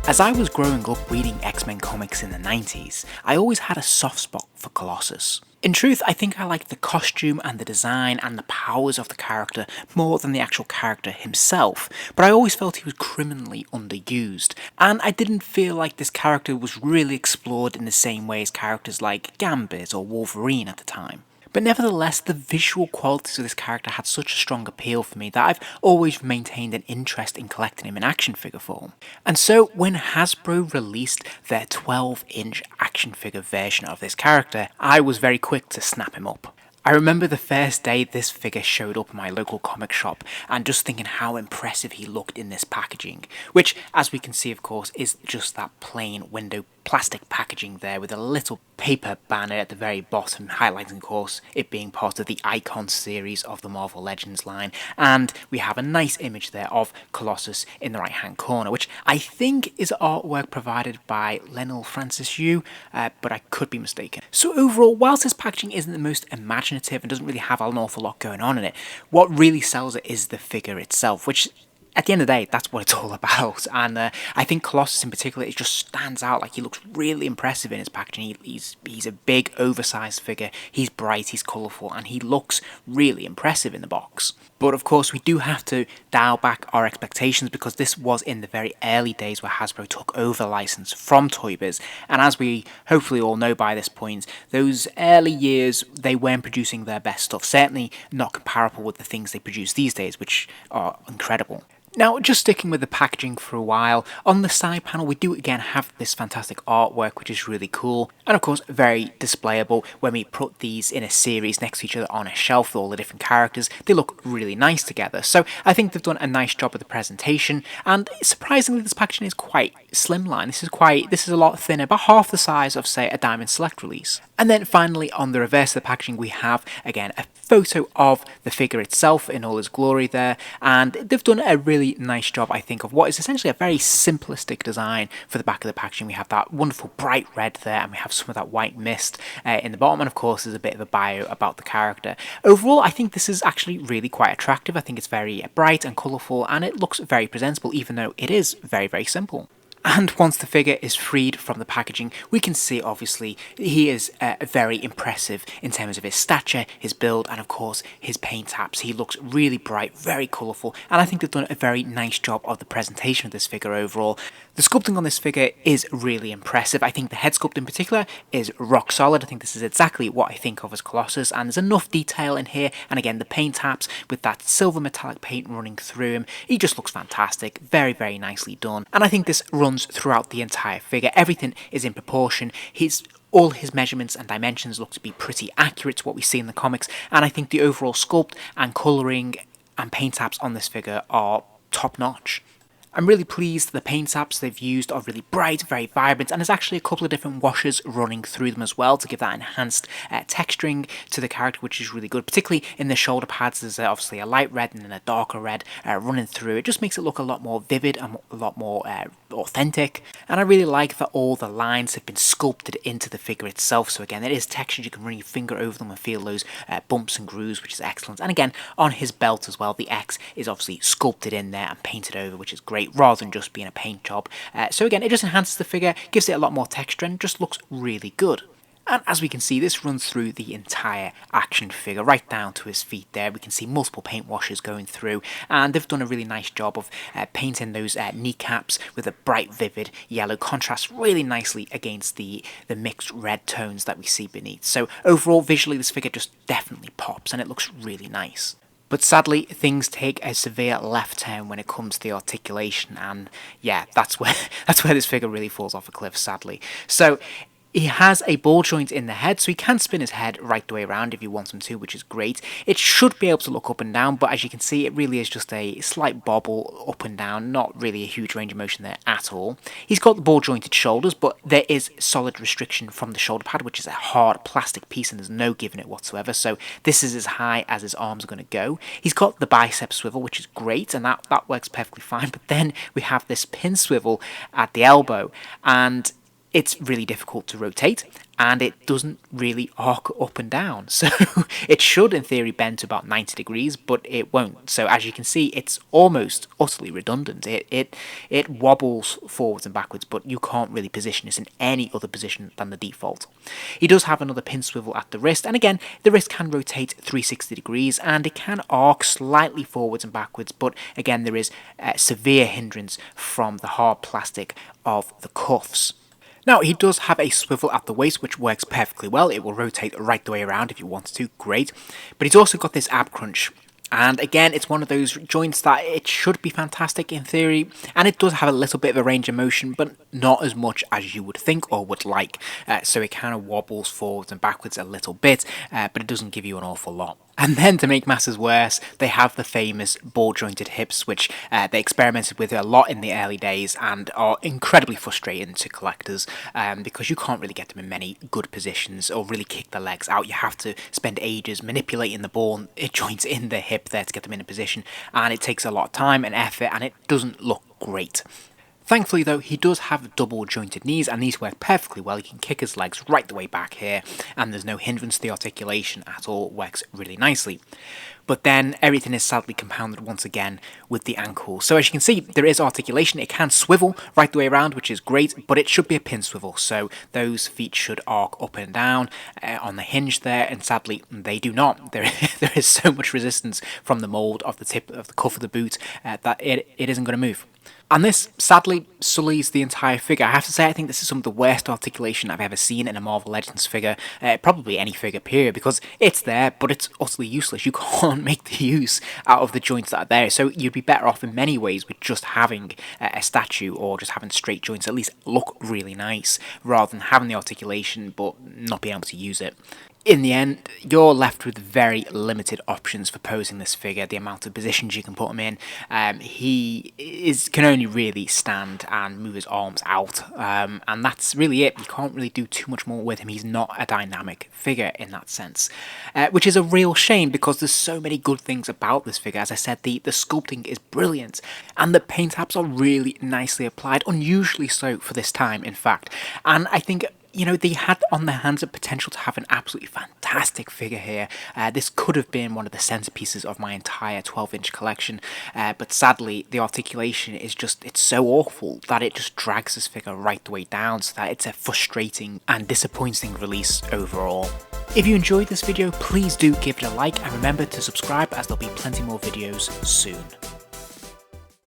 As I was growing up reading X-Men comics in the 90s, I always had a soft spot for Colossus. In truth, I think I liked the costume and the design and the powers of the character more than the actual character himself, but I always felt he was criminally underused, and I didn't feel like this character was really explored in the same way as characters like Gambit or Wolverine at the time. But nevertheless, the visual qualities of this character had such a strong appeal for me that I've always maintained an interest in collecting him in action figure form. And so when Hasbro released their 12-inch action figure version of this character, I was very quick to snap him up. I remember the first day this figure showed up in my local comic shop and just thinking how impressive he looked in this packaging, which, as we can see of course, is just that plain window plastic packaging there with a little paper banner at the very bottom highlighting of course it being part of the Icon series of the Marvel Legends line, and we have a nice image there of Colossus in the right hand corner, which I think is artwork provided by Lionel Francis Yu, but I could be mistaken. So overall, whilst this packaging isn't the most imaginative and doesn't really have an awful lot going on in it, what really sells it is the figure itself, which at the end of the day, that's what it's all about, and I think Colossus in particular, it just stands out. Like, he looks really impressive in his packaging. He's a big, oversized figure, he's bright, he's colourful, and he looks really impressive in the box. But of course, we do have to dial back our expectations because this was in the very early days where Hasbro took over the license from Toy Biz, and as we hopefully all know by this point, those early years, they weren't producing their best stuff, certainly not comparable with the things they produce these days, which are incredible. Now, just sticking with the packaging for a while, on the side panel we do again have this fantastic artwork which is really cool, and of course very displayable. When we put these in a series next to each other on a shelf with all the different characters, they look really nice together. So I think they've done a nice job of the presentation, and surprisingly this packaging is quite slimline. This is a lot thinner, about half the size of, say, a Diamond Select release. And then finally on the reverse of the packaging we have again a photo of the figure itself in all its glory there, and they've done a really nice job I think of what is essentially a very simplistic design for the back of the packaging. We have that wonderful bright red there, and we have some of that white mist in the bottom, and of course there's a bit of a bio about the character. Overall I think this is actually really quite attractive. I think it's very bright and colourful, and it looks very presentable even though it is very, very simple. And once the figure is freed from the packaging, we can see obviously he is very impressive in terms of his stature, his build, and of course his paint apps. He looks really bright, very colourful, and I think they've done a very nice job of the presentation of this figure overall. The sculpting on this figure is really impressive. I think the head sculpt in particular is rock solid. I think this is exactly what I think of as Colossus, and there's enough detail in here, and again the paint apps with that silver metallic paint running through him, he just looks fantastic, very, very nicely done, and I think this runs throughout the entire figure. Everything is in proportion. All his measurements and dimensions look to be pretty accurate to what we see in the comics, and I think the overall sculpt and colouring and paint apps on this figure are top notch. I'm really pleased the paint apps they've used are really bright, very vibrant, and there's actually a couple of different washes running through them as well to give that enhanced texturing to the character, which is really good. Particularly in the shoulder pads, there's obviously a light red and then a darker red running through. It just makes it look a lot more vivid and a lot more authentic, and I really like that all the lines have been sculpted into the figure itself. So again, it is textured, you can run your finger over them and feel those bumps and grooves, which is excellent. And again, on his belt as well, the X is obviously sculpted in there and painted over, which is great, rather than just being a paint job. So again, it just enhances the figure, gives it a lot more texture, and just looks really good. And as we can see, this runs through the entire action figure, right down to his feet there. We can see multiple paint washes going through, and they've done a really nice job of painting those kneecaps with a bright, vivid yellow contrast really nicely against the mixed red tones that we see beneath. So overall, visually, this figure just definitely pops, and it looks really nice. But sadly, things take a severe left turn when it comes to the articulation, and yeah, that's where this figure really falls off a cliff, sadly. So he has a ball joint in the head, so he can spin his head right the way around if you want him to, which is great. It should be able to look up and down, but as you can see, it really is just a slight bobble up and down, not really a huge range of motion there at all. He's got the ball jointed shoulders, but there is solid restriction from the shoulder pad, which is a hard plastic piece and there's no giving it whatsoever, so this is as high as his arms are going to go. He's got the bicep swivel, which is great, and that works perfectly fine, but then we have this pin swivel at the elbow, and it's really difficult to rotate, and it doesn't really arc up and down. So it should in theory bend to about 90 degrees, but it won't. So as you can see, it's almost utterly redundant. It wobbles forwards and backwards, but you can't really position this in any other position than the default. He does have another pin swivel at the wrist, and again, the wrist can rotate 360 degrees, and it can arc slightly forwards and backwards, but again, there is severe hindrance from the hard plastic of the cuffs. Now, he does have a swivel at the waist, which works perfectly well. It will rotate right the way around if you wanted to, great. But he's also got this ab crunch. And again, it's one of those joints that it should be fantastic in theory, and it does have a little bit of a range of motion, but not as much as you would think or would like. So it kind of wobbles forwards and backwards a little bit, but it doesn't give you an awful lot. And then to make matters worse, they have the famous ball-jointed hips, which they experimented with a lot in the early days and are incredibly frustrating to collectors because you can't really get them in many good positions or really kick the legs out. You have to spend ages manipulating the ball joints in the hip there to get them in a position, and it takes a lot of time and effort, and it doesn't look great. Thankfully though, he does have double jointed knees, and these work perfectly well. He can kick his legs right the way back here, and there's no hindrance to the articulation at all. It works really nicely. But then everything is sadly compounded once again with the ankle. So as you can see, there is articulation. It can swivel right the way around, which is great, but it should be a pin swivel. So those feet should arc up and down on the hinge there, and sadly they do not. There is so much resistance from the mold of the tip of the cuff of the boot that it isn't going to move. And this, sadly, sullies the entire figure. I have to say, I think this is some of the worst articulation I've ever seen in a Marvel Legends figure, probably any figure, period, because it's there, but it's utterly useless. You can't make the use out of the joints that are there, so you'd be better off in many ways with just having a statue or just having straight joints at least look really nice, rather than having the articulation but not being able to use it. In the end, you're left with very limited options for posing this figure, the amount of positions you can put him in. He can only really stand and move his arms out, and that's really it. You can't really do too much more with him. He's not a dynamic figure in that sense, which is a real shame because there's so many good things about this figure. As I said, the sculpting is brilliant, and the paint apps are really nicely applied, unusually so for this time, in fact. And I think, you know, they had on their hands a potential to have an absolutely fantastic figure here. This could have been one of the centerpieces of my entire 12-inch collection, but sadly the articulation is it's so awful that it just drags this figure right the way down, so that it's a frustrating and disappointing release overall. If you enjoyed this video, please do give it a like, and remember to subscribe as there'll be plenty more videos soon.